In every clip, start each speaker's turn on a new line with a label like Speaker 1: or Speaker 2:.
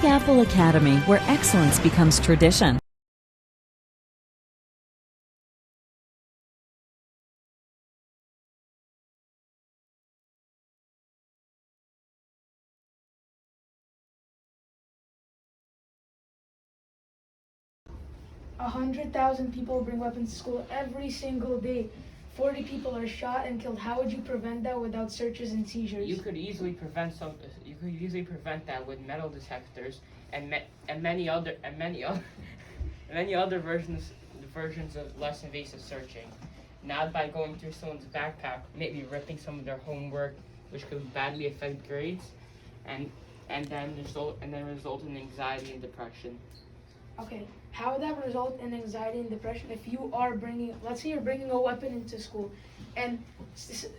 Speaker 1: Big Apple Academy, where excellence becomes tradition.
Speaker 2: A 100,000 people bring weapons to school every single day. 40 people are shot and killed. How would you prevent that without searches and seizures?
Speaker 3: You could easily prevent that with metal detectors and many other versions of less invasive searching. Not by going through someone's backpack, maybe ripping some of their homework, which could badly affect grades, and then result in anxiety and depression.
Speaker 2: Okay, how would that result in anxiety and depression if you are let's say you're bringing a weapon into school, and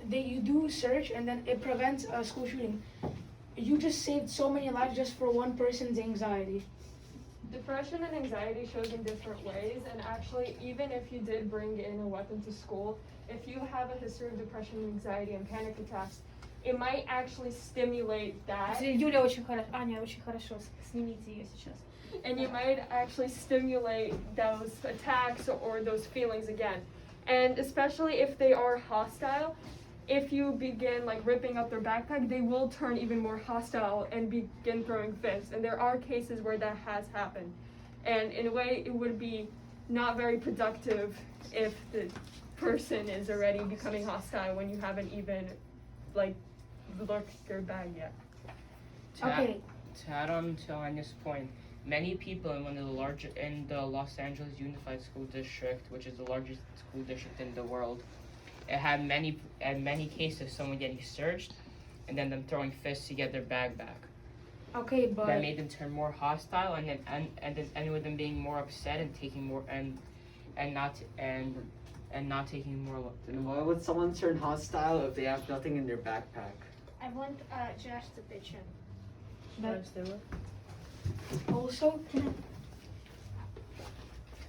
Speaker 2: you do search and then it prevents a school shooting? You just saved so many lives just for one person's anxiety.
Speaker 4: Depression and anxiety shows in different ways, and actually, even if you did bring in a weapon to school, if you have a history of depression, anxiety, and panic attacks, it might actually stimulate that.
Speaker 5: Юля очень хорошо, Аня очень хорошо, снимите ее сейчас.
Speaker 4: And you might actually stimulate those attacks or those feelings again. And especially if they are hostile, if you begin like ripping up their backpack, they will turn even more hostile and begin throwing fists. And there are cases where that has happened. And in a way, it would be not very productive if the person is already becoming hostile when you haven't even like looked your bag yet.
Speaker 2: Okay.
Speaker 3: To add on to Anya's point, many people in the Los Angeles Unified School District, which is the largest school district in the world, it had many cases someone getting searched and then them throwing fists to get their bag back.
Speaker 2: Okay, but
Speaker 3: that made them turn more hostile, and then with them being more upset and taking more and not taking more.
Speaker 6: Then why would someone turn hostile if they have nothing in their backpack?
Speaker 5: I want Josh to pitch in.
Speaker 2: also,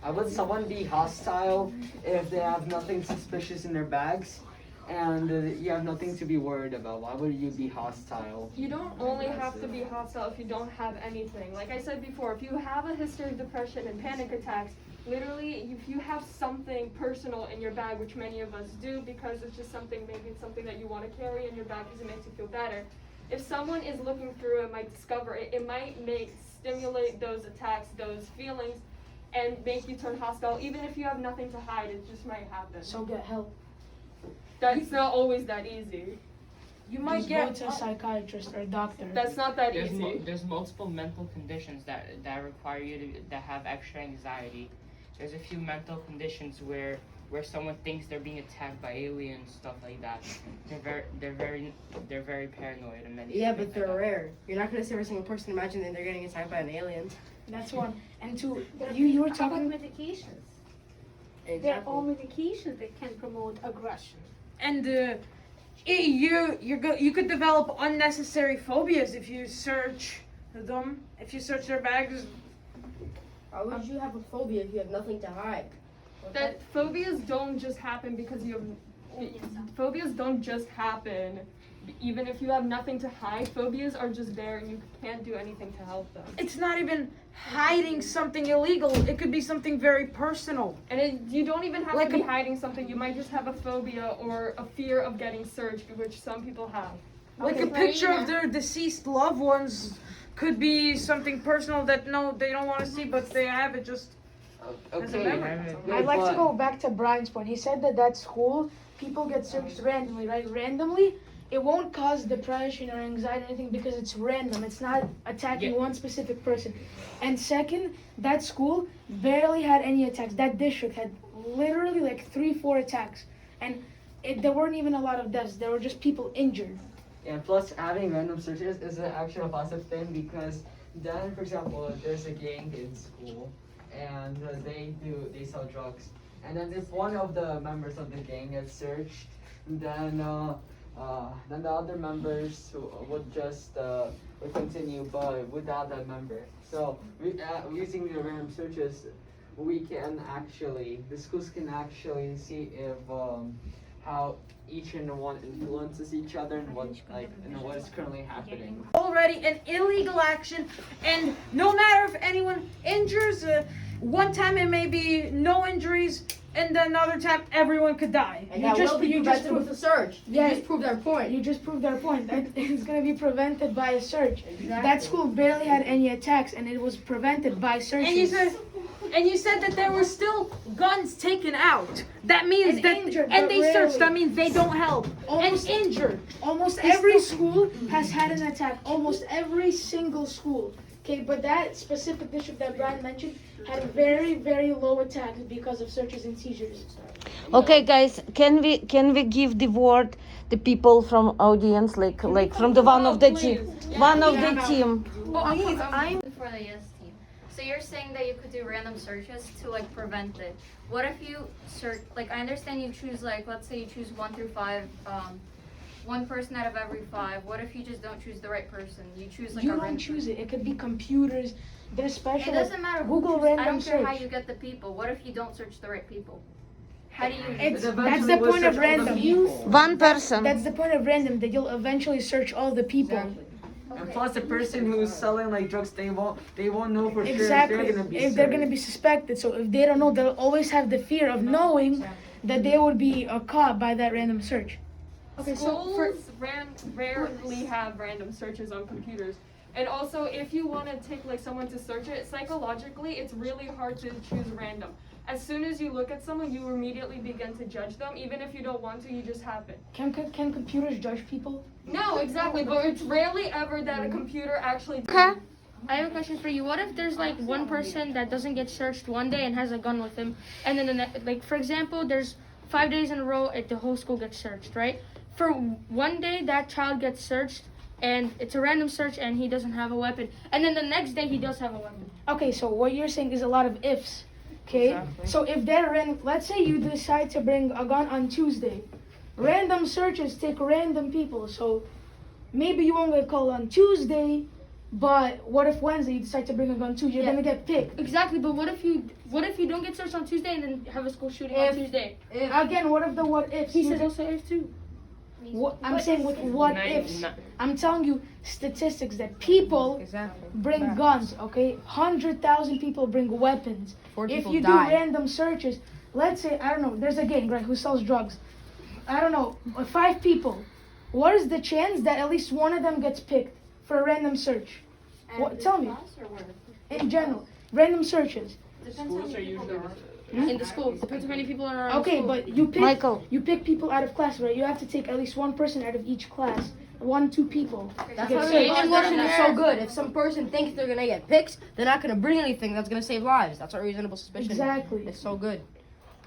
Speaker 6: Why would someone be hostile if they have nothing suspicious in their bags and you have nothing to be worried about? Why would you be hostile?
Speaker 4: You don't only have to be hostile if you don't have anything. Like I said before, if you have a history of depression and panic attacks, literally, if you have something personal in your bag, which many of us do because it's just something, maybe it's something that you want to carry in your bag because it makes you feel better. If someone is looking through it, might discover it, it might stimulate those attacks, those feelings, and make you turn hostile. Even if you have nothing to hide, it just might happen.
Speaker 2: so get help.
Speaker 4: That's not always that easy.
Speaker 2: You might go to a psychiatrist or a doctor.
Speaker 4: That's not that easy.
Speaker 3: There's multiple mental conditions that require you that have extra anxiety. There's a few mental conditions where someone thinks they're being attacked by aliens, stuff like that. They're very paranoid and many.
Speaker 7: Yeah, but they're rare. You're not gonna see every single person imagine that they're getting attacked by an alien.
Speaker 2: That's one. And two, you were
Speaker 5: How about
Speaker 2: talking.
Speaker 5: medications? There are medications that can promote aggression.
Speaker 8: And you could develop unnecessary phobias if you search them. If you search their bags.
Speaker 7: Why would you have a phobia if you have nothing to hide?
Speaker 4: That phobias don't just happen because you have. Phobias don't just happen. Even if you have nothing to hide, phobias are just there and you can't do anything to help them.
Speaker 8: It's not even hiding something illegal. It could be something very personal.
Speaker 4: And you don't even have
Speaker 8: Like
Speaker 4: to be hiding something. You might just have a phobia or a fear of getting searched, which some people have.
Speaker 8: Like a picture of their deceased loved ones could be something personal that they don't want to see, but they have it just as a memory.
Speaker 2: I'd like to go back to Brian's point. He said that school, people get searched randomly, right? Randomly, it won't cause depression or anxiety or anything because it's random. It's not attacking one specific person. And second, that school barely had any attacks. That district had literally like 3-4 attacks. And there weren't even a lot of deaths. There were just people injured.
Speaker 6: And plus, having random searches is actually a positive thing because then, for example, there's a gang in school and they sell drugs. And then if one of the members of the gang gets searched, then the other members would just would continue, but without that member. So using the random searches, the schools can actually see if how each and one influences each other and what is currently happening.
Speaker 8: Already an illegal action, and no matter if anyone injures, one time it may be no injuries, and another time everyone could die.
Speaker 7: And that will be prevented with a search. You just proved our point.
Speaker 2: You just proved our point. That it's gonna be prevented by a search.
Speaker 7: Exactly.
Speaker 2: That school barely had any attacks, and it was prevented by searches.
Speaker 8: And you said that there were still guns taken out. That means
Speaker 2: And
Speaker 8: that
Speaker 2: injured,
Speaker 8: and
Speaker 2: but
Speaker 8: they searched.
Speaker 2: rarely.
Speaker 8: That means they don't help.
Speaker 2: Almost-
Speaker 8: and injured.
Speaker 2: Almost every school has had an attack. Almost every single school. Okay, but that specific district that Brian mentioned had very, very low attacks because of searches and seizures.
Speaker 9: Okay, guys, can we give the word the people from audience, like from the one of the team, team.
Speaker 10: I'm for the yes team. So you're saying that you could do random searches to like prevent it. What if you search, like I understand you choose like, let's say you choose 1 through 5, one person out of every 5. What if you just don't choose the right person? You choose like
Speaker 2: You
Speaker 10: a
Speaker 2: don't
Speaker 10: random.
Speaker 2: choose it. It could be computers. There's special.
Speaker 10: It doesn't matter who
Speaker 2: Google
Speaker 10: chooses. I
Speaker 2: random
Speaker 10: don't care how
Speaker 2: search.
Speaker 10: you get the people. What if you don't search the right people? How do you?
Speaker 2: That's the point of random.
Speaker 9: One person.
Speaker 2: That's the point of random. That you'll eventually search all the people.
Speaker 6: And plus, the person who's selling like drugs, they won't know for
Speaker 2: Exactly.
Speaker 6: sure if they're gonna be
Speaker 2: If they're gonna be suspected, so if they don't know, they'll always have the fear of knowing that they would be caught by that random search.
Speaker 4: Okay, schools rarely have random searches on computers. And also, if you want to take like someone to search it, psychologically, it's really hard to choose random. As soon as you look at someone, you immediately begin to judge them. Even if you don't want to, you just happen.
Speaker 2: Can computers judge people?
Speaker 4: No, exactly, but it's rarely ever that a computer actually.
Speaker 9: Okay.
Speaker 11: I have a question for you. What if there's like one person that doesn't get searched one day and has a gun with him, and then like for example, there's 5 days in a row the whole school gets searched, right? For one day that child gets searched, and it's a random search, and he doesn't have a weapon, and then the next day he does have a weapon.
Speaker 2: Okay, so what you're saying is a lot of ifs. Okay, so if they're let's say you decide to bring a gun on Tuesday, random searches take random people. So maybe you won't get called on Tuesday, but what if Wednesday you decide to bring a gun too? You're gonna get picked.
Speaker 11: Exactly, but what if you don't get searched on Tuesday and then have a school shooting on Tuesday?
Speaker 2: Again, what if the what ifs?
Speaker 11: He said also if too.
Speaker 2: I'm saying with what ifs. I'm telling you statistics that people bring guns. Okay, 100,000 people bring weapons. If you do random searches, let's say I don't know, there's a gang right who sells drugs. I don't know, 5 people. What is the chance that at least one of them gets picked for a random search? Tell me. In general, random searches.
Speaker 3: Schools are usually
Speaker 11: In the school, depends how many people are around.
Speaker 2: Okay,
Speaker 11: school.
Speaker 2: but you pick people out of class, right? You have to take at least one person out of each class. 1-2 people.
Speaker 7: That's
Speaker 2: Get
Speaker 7: why
Speaker 2: searched.
Speaker 7: reason is so good. If some person thinks they're gonna get picked, they're not gonna bring anything that's gonna save lives. That's what reasonable suspicion.
Speaker 2: Exactly.
Speaker 7: It's so good.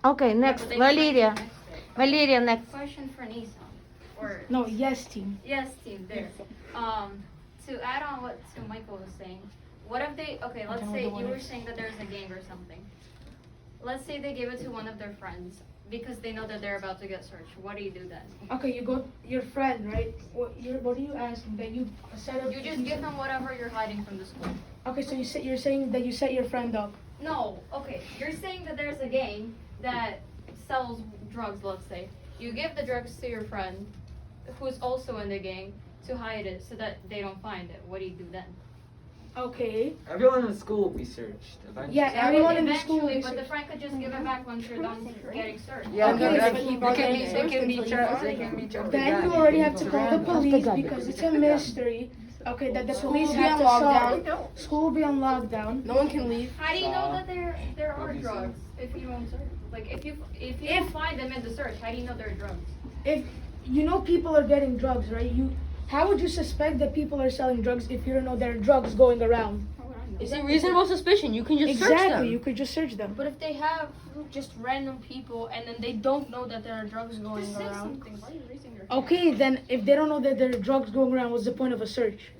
Speaker 9: Okay, next, Valeria. Valeria, next.
Speaker 10: Question for Nisa, or
Speaker 2: No, yes, team.
Speaker 10: yes team there. To add on what Michael was saying, what if they? Okay, let's say you were saying that there's a gang or something. Let's say they give it to one of their friends because they know that they're about to get searched. What do you do then?
Speaker 2: Okay, you go your friend, right? What do you ask that you set up?
Speaker 10: You just give them whatever you're hiding from the school.
Speaker 2: Okay, so you're saying that you set your friend up.
Speaker 10: No, okay. You're saying that there's a gang that sells drugs, let's say. You give the drugs to your friend, who's also in the gang, to hide it so that they don't find it. What do you do then?
Speaker 2: Okay.
Speaker 6: Everyone in school will be searched eventually.
Speaker 2: Yeah, everyone in the school.
Speaker 10: Eventually, but the friend could just give it back once you're done getting searched.
Speaker 6: Yeah,
Speaker 2: Okay,
Speaker 6: they
Speaker 2: but
Speaker 6: can be charged.
Speaker 2: Then you already have to call the police because it's a mystery. Okay, that the police have to solve. School will be on lockdown.
Speaker 7: No one can leave.
Speaker 10: How do you know that there are drugs if you don't search? Like if you don't find them in the search, how do you know there are drugs?
Speaker 2: If you know people are getting drugs, right? How would you suspect that people are selling drugs if you don't know there are drugs going around?
Speaker 7: It's a reasonable suspicion. You can just search them.
Speaker 2: Exactly, you could just search them.
Speaker 11: But if they have just random people and then they don't know that there are drugs going
Speaker 10: Just say
Speaker 11: around.
Speaker 10: something. Why are you raising your hand?
Speaker 2: Okay, then if they don't know that there are drugs going around, what's the point of a search?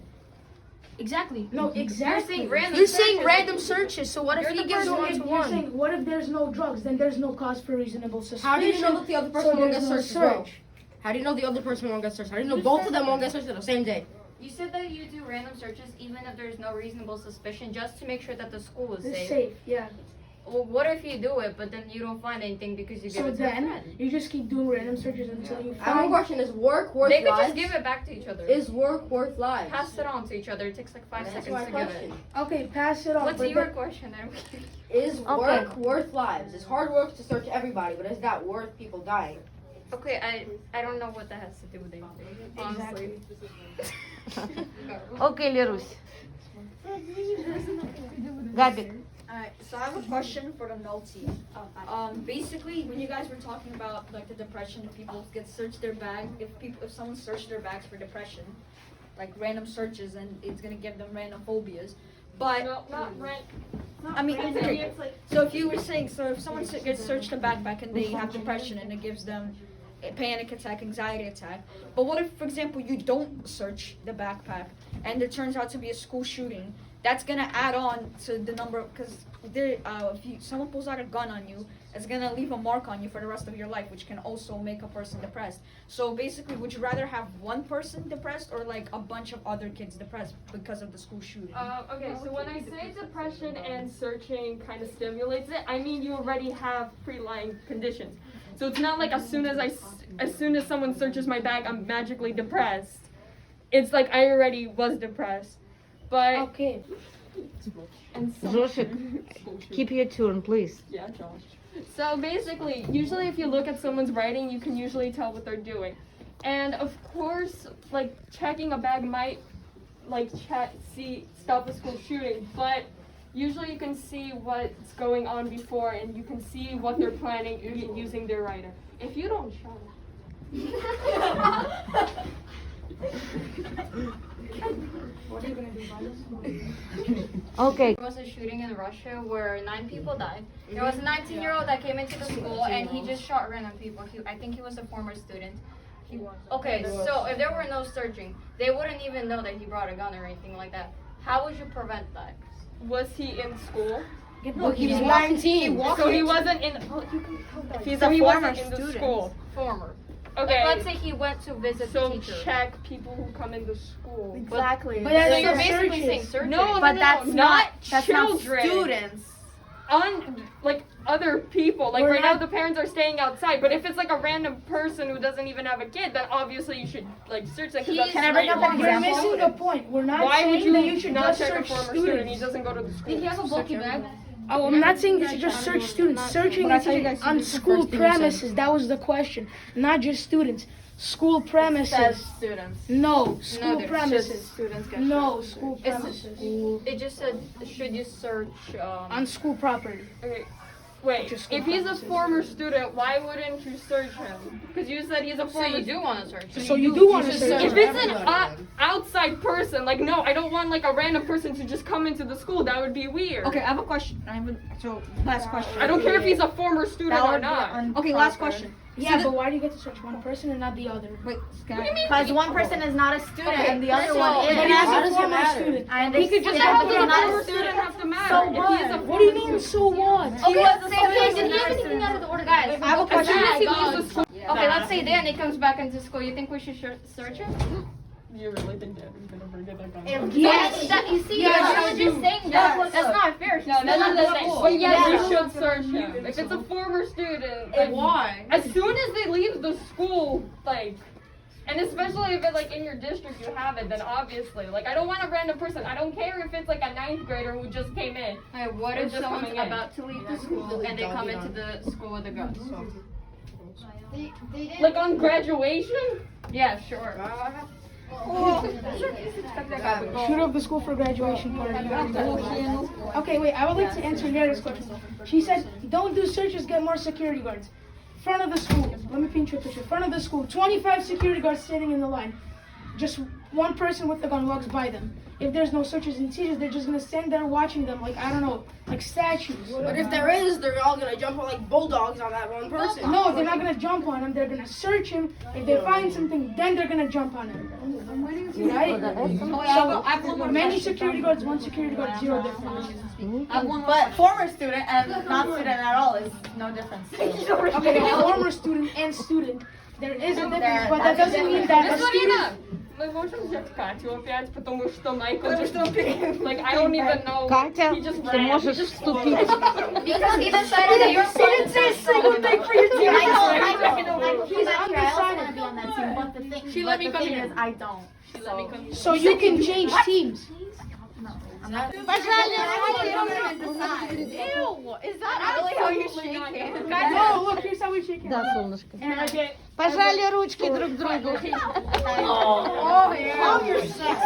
Speaker 11: Exactly.
Speaker 2: No, exactly.
Speaker 11: You're saying random searches, so what if
Speaker 10: You're
Speaker 11: he
Speaker 10: the
Speaker 11: gives
Speaker 10: person
Speaker 11: one to
Speaker 2: You're
Speaker 11: one?
Speaker 2: saying, what if there's no drugs? Then there's no cause for reasonable suspicion.
Speaker 7: How do you know that the other person
Speaker 2: so
Speaker 7: won't get
Speaker 2: there's no
Speaker 7: searched as well?
Speaker 2: search?
Speaker 7: How do you know the other person won't get searched? How do you know both of them won't get searched at the same day?
Speaker 10: You said that you do random searches even if there's no reasonable suspicion, just to make sure that the school is
Speaker 2: It's
Speaker 10: safe.
Speaker 2: safe, yeah.
Speaker 10: Well, what if you do it, but then you don't find anything because you give
Speaker 2: So
Speaker 10: it to a
Speaker 2: then
Speaker 10: friend?
Speaker 2: you just keep doing random searches until you
Speaker 7: I have a
Speaker 2: find.
Speaker 7: question. Is work worth
Speaker 10: They could
Speaker 7: lives?
Speaker 10: just give it back to each other.
Speaker 7: Is work worth lives?
Speaker 10: Pass it on to each other. It takes like 5
Speaker 7: That's
Speaker 10: seconds
Speaker 7: my
Speaker 10: to give it.
Speaker 7: question.
Speaker 2: Okay, pass it on.
Speaker 10: What's
Speaker 2: but
Speaker 10: your
Speaker 2: then-
Speaker 10: question then?
Speaker 7: Is work worth lives? It's hard work to search everybody, but is that worth people dying?
Speaker 10: Okay, I don't know what that has to do with it. Honestly.
Speaker 9: Okay, Lerus. Gabik.
Speaker 12: Alright, so I have a question for the null team. Basically, when you guys were talking about like the depression, if people get search their bag, if someone searched their bags for depression, like random searches, and it's gonna give them random phobias. But
Speaker 4: No, not rent.
Speaker 12: I mean, okay. So if you were saying, so if someone gets searched a backpack and they have depression and it gives them a panic attack, anxiety attack. But what if, for example, you don't search the backpack and it turns out to be a school shooting? That's gonna add on to the number, because if someone pulls out a gun on you, it's gonna leave a mark on you for the rest of your life, which can also make a person depressed. So basically, would you rather have one person depressed or like a bunch of other kids depressed because of the school shooting?
Speaker 4: Okay, so when I say depression and searching kind of stimulates it, I mean you already have pre-lying conditions. So it's not like as soon as someone searches my bag, I'm magically depressed. It's like I already was depressed. But
Speaker 2: Okay.
Speaker 4: and so,
Speaker 9: Joshik, keep your turn, please.
Speaker 4: yeah, Josh. So basically, usually if you look at someone's writing, you can usually tell what they're doing. And of course, like checking a bag might stop a school shooting, but usually you can see what's going on before and you can see what they're planning using their writer. If you don't shut up.
Speaker 2: What are you gonna do about this?
Speaker 9: Okay.
Speaker 10: There was a shooting in Russia where 9 people died. There was a 19-year-old that came into the school and he just shot random people. I think he was a former student. Okay, so if there were no searching, they wouldn't even know that he brought a gun or anything like that. How would you prevent that?
Speaker 4: Was he in school?
Speaker 7: No, he's 19.
Speaker 4: So he wasn't in.
Speaker 12: He's
Speaker 4: so
Speaker 12: a
Speaker 4: he
Speaker 12: former
Speaker 4: wasn't in the
Speaker 12: student.
Speaker 4: school.
Speaker 10: Former.
Speaker 4: Okay.
Speaker 10: Like, let's say he went to visit
Speaker 4: So
Speaker 10: the teacher.
Speaker 4: check people who come into school.
Speaker 12: Exactly.
Speaker 2: But
Speaker 10: So
Speaker 2: that's
Speaker 10: you're
Speaker 2: not
Speaker 10: basically
Speaker 2: searches.
Speaker 10: saying searches.
Speaker 4: No,
Speaker 12: But
Speaker 4: no,
Speaker 12: that's
Speaker 4: no,
Speaker 12: not
Speaker 4: children.
Speaker 12: students.
Speaker 4: Like other people. Like
Speaker 2: We're
Speaker 4: right now
Speaker 2: not-
Speaker 4: the parents are staying outside. But if it's like a random person who doesn't even have a kid, then obviously you should like search them.
Speaker 12: Can I bring up an
Speaker 2: You're
Speaker 12: example?
Speaker 2: missing the point. We're not
Speaker 4: Why would
Speaker 2: saying that
Speaker 4: you
Speaker 2: you should
Speaker 4: not
Speaker 2: just
Speaker 4: check a
Speaker 2: search
Speaker 4: former student? He
Speaker 2: students.
Speaker 4: doesn't go to the school.
Speaker 11: Did he have a bulky bag?
Speaker 2: Oh, I'm not saying you should just search students. Searching is on school premises. That was the question. Not just students. School premises.
Speaker 12: Students.
Speaker 2: No, school
Speaker 10: there's
Speaker 2: premises.
Speaker 12: Students get
Speaker 2: No, school premises.
Speaker 10: It just said, should you search
Speaker 2: On school property.
Speaker 4: Okay. Wait,
Speaker 2: Just
Speaker 4: if he's a
Speaker 2: premises.
Speaker 4: former student, why wouldn't you search him? Because you said he's a
Speaker 10: So
Speaker 4: former
Speaker 10: you do want to search.
Speaker 2: So you do want to search.
Speaker 4: If it's an outside person, like no, I don't want like a random person to just come into the school. That would be weird.
Speaker 12: Okay, I have a question. Last question.
Speaker 4: I don't care if he's a former student or not.
Speaker 12: Okay, last question.
Speaker 2: Yeah, but why do you get to search one person and not the other?
Speaker 12: Wait, because one person is not a student and the other one
Speaker 2: But
Speaker 12: is.
Speaker 2: he's
Speaker 7: How
Speaker 2: a
Speaker 7: does it
Speaker 2: former
Speaker 7: matter?
Speaker 2: student.
Speaker 12: And
Speaker 4: He could just
Speaker 12: yeah,
Speaker 4: have
Speaker 12: but
Speaker 4: a
Speaker 12: he's not
Speaker 4: former
Speaker 12: a
Speaker 4: student
Speaker 12: student.
Speaker 4: have to matter.
Speaker 12: So
Speaker 4: If he's a
Speaker 2: What do you mean, so what?
Speaker 12: He was a
Speaker 10: Okay, did he have anything out of the order, guys?
Speaker 12: I have a
Speaker 4: As
Speaker 12: question.
Speaker 4: soon as he leaves the school,
Speaker 10: Okay, let's say Danny comes back into school. You think we should search him?
Speaker 4: you really think Danny's gonna forget that guy?
Speaker 2: Yes.
Speaker 10: You see,
Speaker 2: Yes,
Speaker 10: I
Speaker 2: I
Speaker 10: was
Speaker 2: do.
Speaker 10: just saying that. That's not fair. He's
Speaker 4: No,
Speaker 10: not
Speaker 4: that's
Speaker 10: the
Speaker 4: not
Speaker 10: same.
Speaker 4: But yes,
Speaker 12: Yeah.
Speaker 4: you should search him. If it's a former student, like,
Speaker 12: Why?
Speaker 4: as soon as they leave the school, like, and especially if it's like in your district you have it, then obviously, like, I don't want a random person. I don't care if it's like a 9th grader who just came in.
Speaker 10: Hey, what
Speaker 4: They're
Speaker 10: if
Speaker 4: just
Speaker 10: someone's
Speaker 4: coming in.
Speaker 10: about to leave the school and they come into the school with a gun?
Speaker 4: Like on graduation?
Speaker 10: Yeah, sure.
Speaker 2: Shoot up the school for graduation party. Okay, wait, I would like to answer Nera's question. She said, don't do searches, get more security guards. Front of the school, let me paint you a picture. Front of the school, 25 security guards sitting in the line. Just one person with a gun walks by them. If there's no searches and seizures, they're just gonna stand there watching them like, I don't know, like statues.
Speaker 7: But if there is, they're all gonna jump on like bulldogs on that one person.
Speaker 2: No, they're not gonna jump on him. They're gonna search him. If they find something, then they're gonna jump on him. Right? So many security guards, one security guard, zero difference.
Speaker 12: But former student and not student at all is no difference.
Speaker 2: Okay, a former student and student, there is a difference, but that doesn't mean that a student.
Speaker 4: Мы можем взять Катю опять, потому что Майкл just like I don't even know.
Speaker 9: Катя,
Speaker 4: He just
Speaker 9: ты
Speaker 4: ran.
Speaker 9: можешь
Speaker 4: He just
Speaker 9: вступить.
Speaker 10: Because he decided that you're
Speaker 12: didn't say a single thing for your team.
Speaker 2: He's undecided.
Speaker 5: be on that team, but the thing,
Speaker 11: She let me come here.
Speaker 5: I don't.
Speaker 2: So you can change teams.
Speaker 5: Is that really how you shake hands?
Speaker 2: No, look, here's how we shake hands.
Speaker 9: Да, солнышко. Пожали ручки друг другу.
Speaker 2: Oh, yeah. Calm yourself.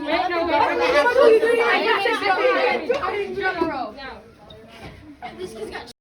Speaker 4: Wait, no,
Speaker 2: I didn't do it in a row.
Speaker 10: This kid's got